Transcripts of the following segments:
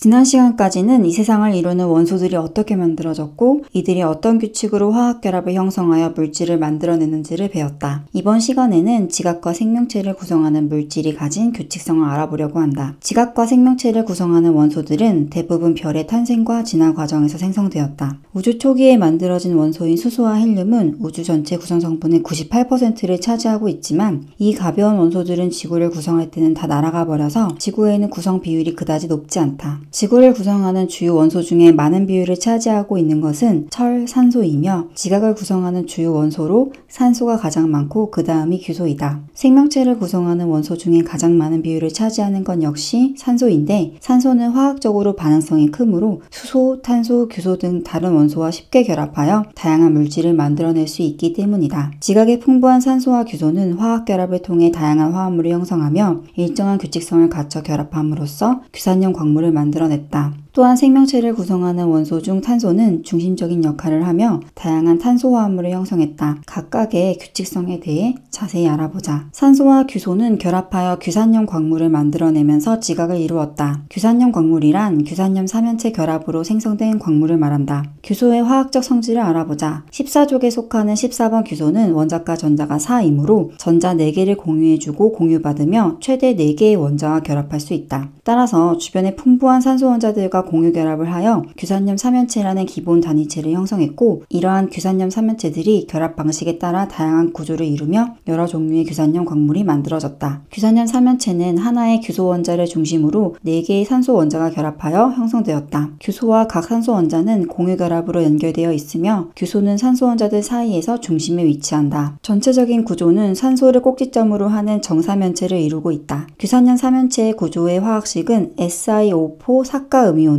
지난 시간까지는 이 세상을 이루는 원소들이 어떻게 만들어졌고 이들이 어떤 규칙으로 화학결합을 형성하여 물질을 만들어내는지를 배웠다. 이번 시간에는 지각과 생명체를 구성하는 물질이 가진 규칙성을 알아보려고 한다. 지각과 생명체를 구성하는 원소들은 대부분 별의 탄생과 진화 과정에서 생성되었다. 우주 초기에 만들어진 원소인 수소와 헬륨은 우주 전체 구성 성분의 98%를 차지하고 있지만 이 가벼운 원소들은 지구를 구성할 때는 다 날아가 버려서 지구에는 구성 비율이 그다지 높지 않다. 지구를 구성하는 주요 원소 중에 많은 비율을 차지하고 있는 것은 철, 산소이며 지각을 구성하는 주요 원소로 산소가 가장 많고 그 다음이 규소이다. 생명체를 구성하는 원소 중에 가장 많은 비율을 차지하는 건 역시 산소인데 산소는 화학적으로 반응성이 크므로 수소, 탄소, 규소 등 다른 원소와 쉽게 결합하여 다양한 물질을 만들어낼 수 있기 때문이다. 지각의 풍부한 산소와 규소는 화학결합을 통해 다양한 화합물을 형성하며 일정한 규칙성을 갖춰 결합함으로써 규산염 광물을 만들어냈다. 또한 생명체를 구성하는 원소 중 탄소는 중심적인 역할을 하며 다양한 탄소 화합물을 형성했다. 각각의 규칙성에 대해 자세히 알아보자. 산소와 규소는 결합하여 규산염 광물을 만들어내면서 지각을 이루었다. 규산염 광물이란 규산염 사면체 결합으로 생성된 광물을 말한다. 규소의 화학적 성질을 알아보자. 14족에 속하는 14번 규소는 원자과 전자가 4이므로 전자 4개를 공유해주고 공유받으며 최대 4개의 원자와 결합할 수 있다. 따라서 주변의 풍부한 산소 원자들과 공유 결합을 하여 규산염 사면체라는 기본 단위체를 형성했고 이러한 규산염 사면체들이 결합 방식에 따라 다양한 구조를 이루며 여러 종류의 규산염 광물이 만들어졌다. 규산염 사면체는 하나의 규소 원자를 중심으로 4개의 산소 원자가 결합하여 형성되었다. 규소와 각 산소 원자는 공유 결합으로 연결되어 있으며 규소는 산소 원자들 사이에서 중심에 위치한다. 전체적인 구조는 산소를 꼭지점으로 하는 정사면체를 이루고 있다. 규산염 사면체의 구조의 화학식은 SiO4 사가음이온으로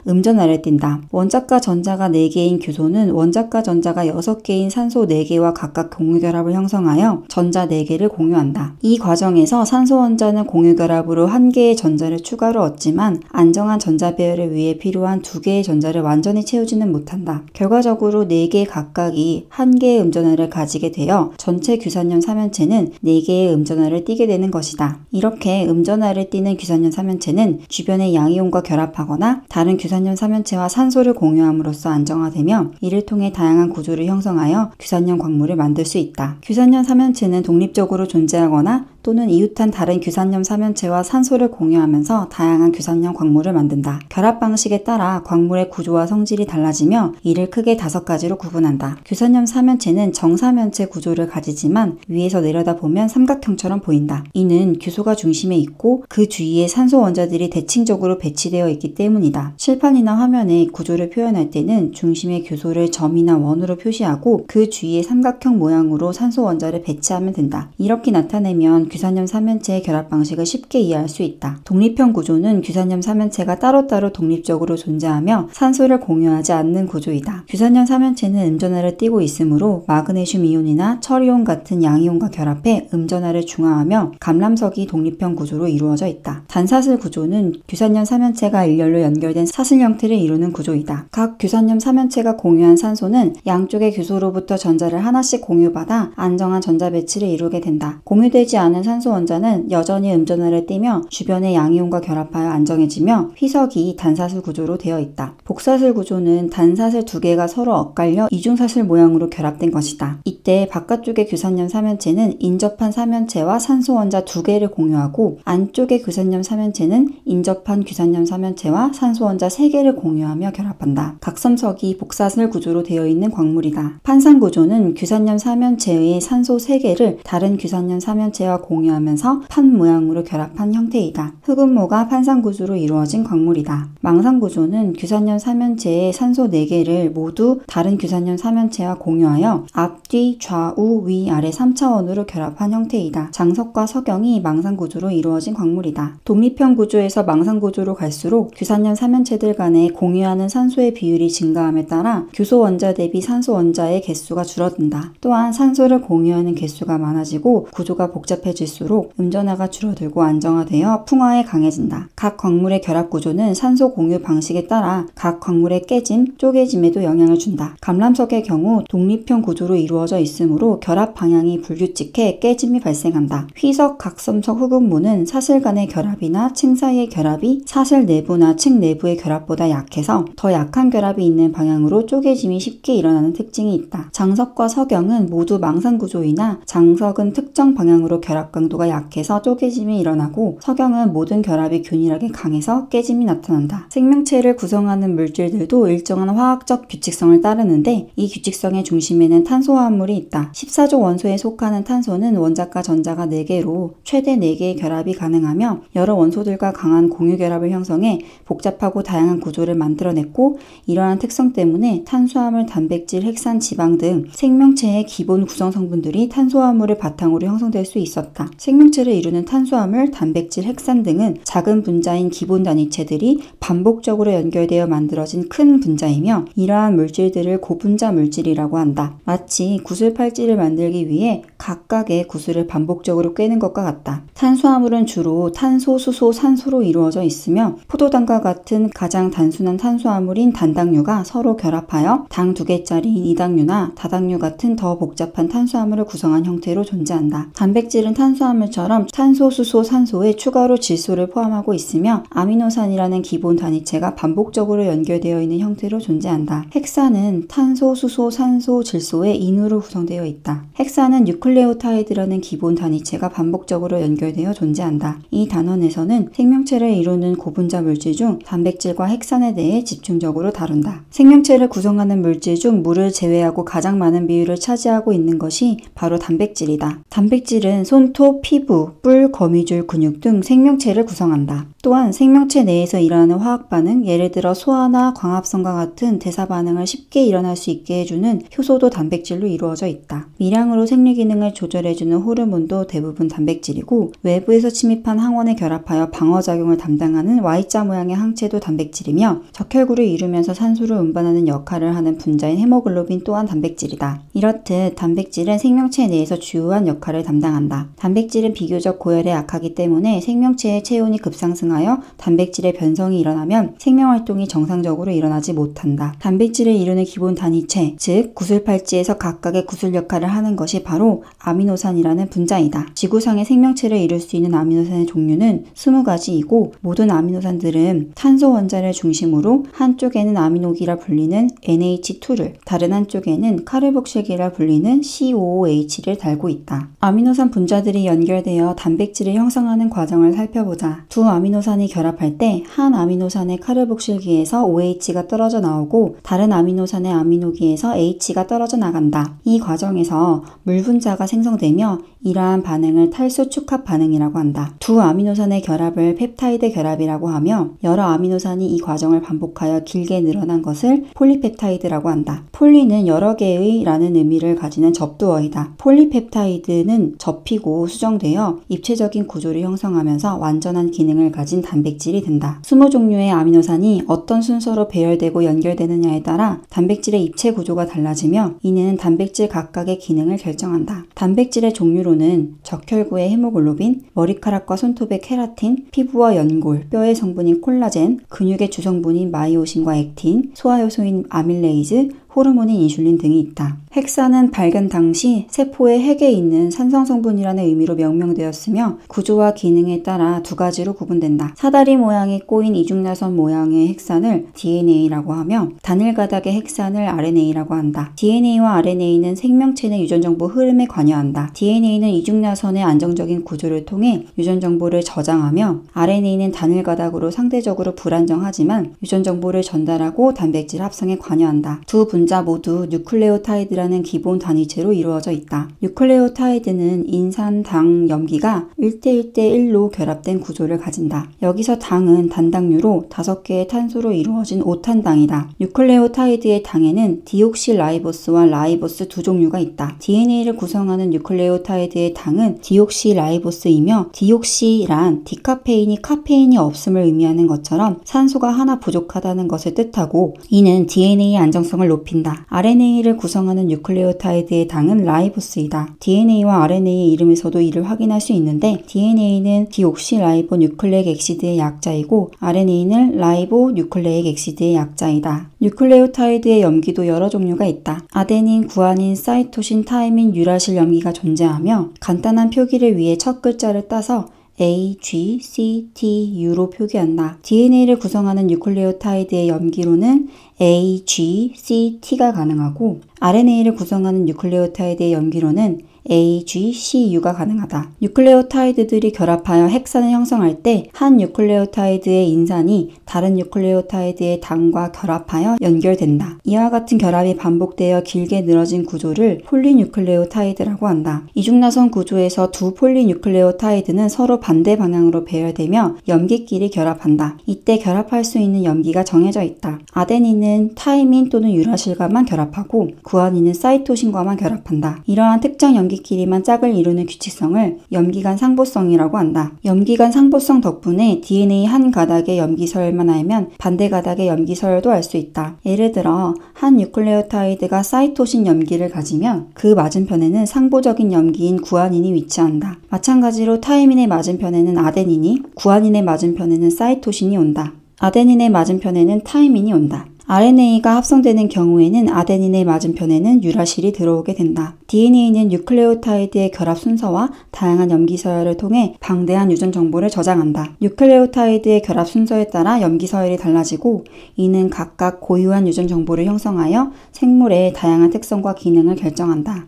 음전하를 띈다. 원자과 전자가 4개인 규소는 원자과 전자가 6개인 산소 4개와 각각 공유결합을 형성하여 전자 4개를 공유한다. 이 과정에서 산소 원자는 공유결합으로 1개의 전자를 추가로 얻지만 안정한 전자 배열을 위해 필요한 2개의 전자를 완전히 채우지는 못한다. 결과적으로 4개 각각이 1개의 음전하를 가지게 되어 전체 규산염 사면체는 4개의 음전하를 띠게 되는 것이다. 이렇게 음전하를 띠는 규산염 사면체는 주변의 양이온과 결합하거나 다른 규산염 사면체와 산소를 공유함으로써 안정화되며 이를 통해 다양한 구조를 형성하여 규산염 광물을 만들 수 있다. 규산염 사면체는 독립적으로 존재하거나 또는 이웃한 다른 규산염 사면체와 산소를 공유하면서 다양한 규산염 광물을 만든다. 결합 방식에 따라 광물의 구조와 성질이 달라지며 이를 크게 5가지로 구분한다. 규산염 사면체는 정사면체 구조를 가지지만 위에서 내려다보면 삼각형처럼 보인다. 이는 규소가 중심에 있고 그 주위에 산소 원자들이 대칭적으로 배치되어 있기 때문이다. 칠판이나 화면에 구조를 표현할 때는 중심의 규소를 점이나 원으로 표시하고 그 주위에 삼각형 모양으로 산소 원자를 배치하면 된다. 이렇게 나타내면 규산염 사면체의 결합 방식을 쉽게 이해할 수 있다. 독립형 구조는 규산염 사면체가 따로따로 독립적으로 존재하며 산소를 공유하지 않는 구조이다. 규산염 사면체는 음전하를 띠고 있으므로 마그네슘 이온이나 철이온 같은 양이온과 결합해 음전하를 중화하며 감람석이 독립형 구조로 이루어져 있다. 단사슬 구조는 규산염 사면체가 일렬로 연결된 사슬 형태를 이루는 구조이다. 각 규산염 사면체가 공유한 산소는 양쪽의 규소로부터 전자를 하나씩 공유받아 안정한 전자 배치를 이루게 된다. 공유되지 않은 산소 원자는 여전히 음전하를 띠며 주변의 양이온과 결합하여 안정해지며 희석이 단사슬 구조로 되어 있다. 복사슬 구조는 단사슬 2개가 서로 엇갈려 이중사슬 모양으로 결합된 것이다. 이때 바깥쪽의 규산염 사면체는 인접한 사면체와 산소 원자 2개를 공유하고 안쪽의 규산염 사면체는 인접한 규산염 사면체와 산소 원자 3개를 공유하며 결합한다. 각섬석이 복사슬 구조로 되어 있는 광물이다. 판산 구조는 규산염 사면체의 산소 3개를 다른 규산염 사면체와 공유하면서 판 모양으로 결합한 형태이다. 흑음모가 판산 구조로 이루어진 광물이다. 망산 구조는 규산염 사면체의 산소 4개를 모두 다른 규산염 사면체와 공유하여 앞, 뒤, 좌우, 위, 아래 3차원으로 결합한 형태이다. 장석과 석영이 망산 구조로 이루어진 광물이다. 독립형 구조에서 망산 구조로 갈수록 규산염 사면체들 간에 공유하는 산소의 비율이 증가함에 따라 규소 원자 대비 산소 원자의 개수가 줄어든다. 또한 산소를 공유하는 개수가 많아지고 구조가 복잡해져 높여질수록 음전화가 줄어들고 안정화되어 풍화에 강해진다. 각 광물의 결합 구조는 산소 공유 방식에 따라 각 광물의 깨짐, 쪼개짐에도 영향을 준다. 감람석의 경우 독립형 구조로 이루어져 있으므로 결합 방향이 불규칙해 깨짐이 발생한다. 휘석, 각섬석, 흑음모는 사슬 간의 결합이나 층 사이의 결합이 사슬 내부나 층 내부의 결합보다 약해서 더 약한 결합이 있는 방향으로 쪼개짐이 쉽게 일어나는 특징이 있다. 장석과 석영은 모두 망상구조이나 장석은 특정 방향으로 결합 강도가 약해서 쪼개짐이 일어나고 석영은 모든 결합이 균일하게 강해서 깨짐이 나타난다. 생명체를 구성하는 물질들도 일정한 화학적 규칙성을 따르는데 이 규칙성의 중심에는 탄소화합물이 있다. 14조 원소에 속하는 탄소는 원자과 전자가 4개로 최대 4개의 결합이 가능하며 여러 원소들과 강한 공유 결합을 형성해 복잡하고 다양한 구조를 만들어냈고 이러한 특성 때문에 탄수화물, 단백질, 핵산, 지방 등 생명체의 기본 구성 성분들이 탄소화합물을 바탕으로 형성될 수 있었다. 생명체를 이루는 탄수화물, 단백질, 핵산 등은 작은 분자인 기본 단위체들이 반복적으로 연결되어 만들어진 큰 분자이며 이러한 물질들을 고분자 물질이라고 한다. 마치 구슬팔찌를 만들기 위해 각각의 구슬을 반복적으로 꿰는 것과 같다. 탄수화물은 주로 탄소, 수소, 산소로 이루어져 있으며 포도당과 같은 가장 단순한 탄수화물인 단당류가 서로 결합하여 당 2개짜리인 이당류나 다당류 같은 더 복잡한 탄수화물을 구성한 형태로 존재한다. 단백질은 탄수화물처럼 탄소, 수소, 산소에 추가로 질소를 포함하고 있으며 아미노산이라는 기본 단위체가 반복적으로 연결되어 있는 형태로 존재한다. 핵산은 탄소, 수소, 산소, 질소의 인으로 구성되어 있다. 핵산은 뉴클레오타이드라는 기본 단위체가 반복적으로 연결되어 존재한다. 이 단원에서는 생명체를 이루는 고분자 물질 중 단백질과 핵산에 대해 집중적으로 다룬다. 생명체를 구성하는 물질 중 물을 제외하고 가장 많은 비율을 차지하고 있는 것이 바로 단백질이다. 단백질은 손톱, 피부, 뿔, 거미줄, 근육 등 생명체를 구성한다. 또한 생명체 내에서 일어나는 화학 반응, 예를 들어 소화나 광합성과 같은 대사 반응을 쉽게 일어날 수 있게 해주는 효소도 단백질로 이루어져 있다. 미량으로 생리 기능을 조절해주는 호르몬도 대부분 단백질이고 외부에서 침입한 항원에 결합하여 방어작용을 담당하는 Y자 모양의 항체도 단백질이며 적혈구를 이루면서 산소를 운반하는 역할을 하는 분자인 헤모글로빈 또한 단백질이다. 이렇듯 단백질은 생명체 내에서 주요한 역할을 담당한다. 단백질은 비교적 고열에 약하기 때문에 생명체의 체온이 급상승하여 단백질의 변성이 일어나면 생명활동이 정상적으로 일어나지 못한다. 단백질을 이루는 기본 단위체, 즉 구슬팔찌에서 각각의 구슬 역할을 하는 것이 바로 아미노산이라는 분자이다. 지구상의 생명체를 이룰 수 있는 아미노산의 종류는 20가지이고 모든 아미노산들은 탄소 원자를 중심으로 한쪽에는 아미노기라 불리는 NH2를 다른 한쪽에는 카르복실기라 불리는 COOH를 달고 있다. 아미노산 분자들이 연결되어 단백질을 형성하는 과정을 살펴보자. 두 아미노산이 결합할 때 한 아미노산의 카르복실기에서 OH가 떨어져 나오고 다른 아미노산의 아미노기에서 H가 떨어져 나간다. 이 과정에서 물 분자가 생성되며 이러한 반응을 탈수 축합 반응이라고 한다. 두 아미노산의 결합을 펩타이드 결합이라고 하며 여러 아미노산이 이 과정을 반복하여 길게 늘어난 것을 폴리펩타이드라고 한다. 폴리는 여러 개의 라는 의미를 가지는 접두어이다. 폴리펩타이드는 접히고 수정되어 입체적인 구조를 형성하면서 완전한 기능을 가진 단백질이 된다. 20종류의 아미노산이 어떤 순서로 배열되고 연결되느냐에 따라 단백질의 입체 구조가 달라지며 이는 단백질 각각의 기능을 결정한다. 단백질의 종류로는 적혈구의 헤모글로빈, 머리카락과 손톱의 케라틴, 피부와 연골, 뼈의 성분인 콜라겐, 근육의 주성분인 마이오신과 액틴, 소화효소인 아밀레이즈, 호르몬인 인슐린 등이 있다. 핵산은 발견 당시 세포의 핵에 있는 산성 성분이라는 의미로 명명되었으며 구조와 기능에 따라 두 가지로 구분된다. 사다리 모양이 꼬인 이중나선 모양의 핵산을 DNA라고 하며 단일 가닥의 핵산을 RNA라고 한다. DNA와 RNA는 생명체 내 유전 정보 흐름에 관여한다. DNA는 이중나선의 안정적인 구조를 통해 유전 정보를 저장하며 RNA는 단일 가닥으로 상대적으로 불안정하지만 유전 정보를 전달하고 단백질 합성에 관여한다. 두 분자 모두 뉴클레오타이드라는 기본 단위체로 이루어져 있다. 뉴클레오타이드는 인산, 당, 염기가 1대1대1로 결합된 구조를 가진다. 여기서 당은 단당류로 5개의 탄소로 이루어진 5탄당이다. 뉴클레오타이드의 당에는 디옥시라이보스와 라이보스 두 종류가 있다. DNA를 구성하는 뉴클레오타이드의 당은 디옥시라이보스이며 디옥시란 디카페인이 카페인이 없음을 의미하는 것처럼 산소가 하나 부족하다는 것을 뜻하고 이는 DNA의 안정성을 높이는 높인다. RNA를 구성하는 뉴클레오타이드의 당은 라이보스이다. DNA와 RNA의 이름에서도 이를 확인할 수 있는데 DNA는 디옥시라이보 뉴클레익 엑시드의 약자이고 RNA는 라이보 뉴클레익 엑시드의 약자이다. 뉴클레오타이드의 염기도 여러 종류가 있다. 아데닌, 구아닌, 사이토신, 타이민, 유라실 염기가 존재하며 간단한 표기를 위해 첫 글자를 따서 A, G, C, T, U로 표기한다. DNA를 구성하는 뉴클레오타이드의 염기로는 A, G, C, T가 가능하고 RNA를 구성하는 뉴클레오타이드의 염기로는 A, G, C, U가 가능하다. 뉴클레오타이드들이 결합하여 핵산을 형성할 때 한 뉴클레오타이드의 인산이 다른 뉴클레오타이드의 당과 결합하여 연결된다. 이와 같은 결합이 반복되어 길게 늘어진 구조를 폴리뉴클레오타이드라고 한다. 이중나선 구조에서 두 폴리뉴클레오타이드는 서로 반대 방향으로 배열되며 염기끼리 결합한다. 이때 결합할 수 있는 염기가 정해져 있다. 아데닌은 타이민 또는 유라실과만 결합하고 구아닌은 사이토신과만 결합한다. 이러한 특정 염기끼리만 짝을 이루는 규칙성을 염기간 상보성이라고 한다. 염기간 상보성 덕분에 DNA 한 가닥의 염기서열만 알면 반대 가닥의 염기서열도 알 수 있다. 예를 들어 한 뉴클레오타이드가 사이토신 염기를 가지면 그 맞은편에는 상보적인 염기인 구아닌이 위치한다. 마찬가지로 타이민의 맞은편에는 아데닌이, 구아닌의 맞은편에는 사이토신이 온다. 아데닌의 맞은편에는 타이민이 온다. RNA가 합성되는 경우에는 아데닌의 맞은편에는 유라실이 들어오게 된다. DNA는 뉴클레오타이드의 결합 순서와 다양한 염기서열을 통해 방대한 유전 정보를 저장한다. 뉴클레오타이드의 결합 순서에 따라 염기서열이 달라지고 이는 각각 고유한 유전 정보를 형성하여 생물의 다양한 특성과 기능을 결정한다.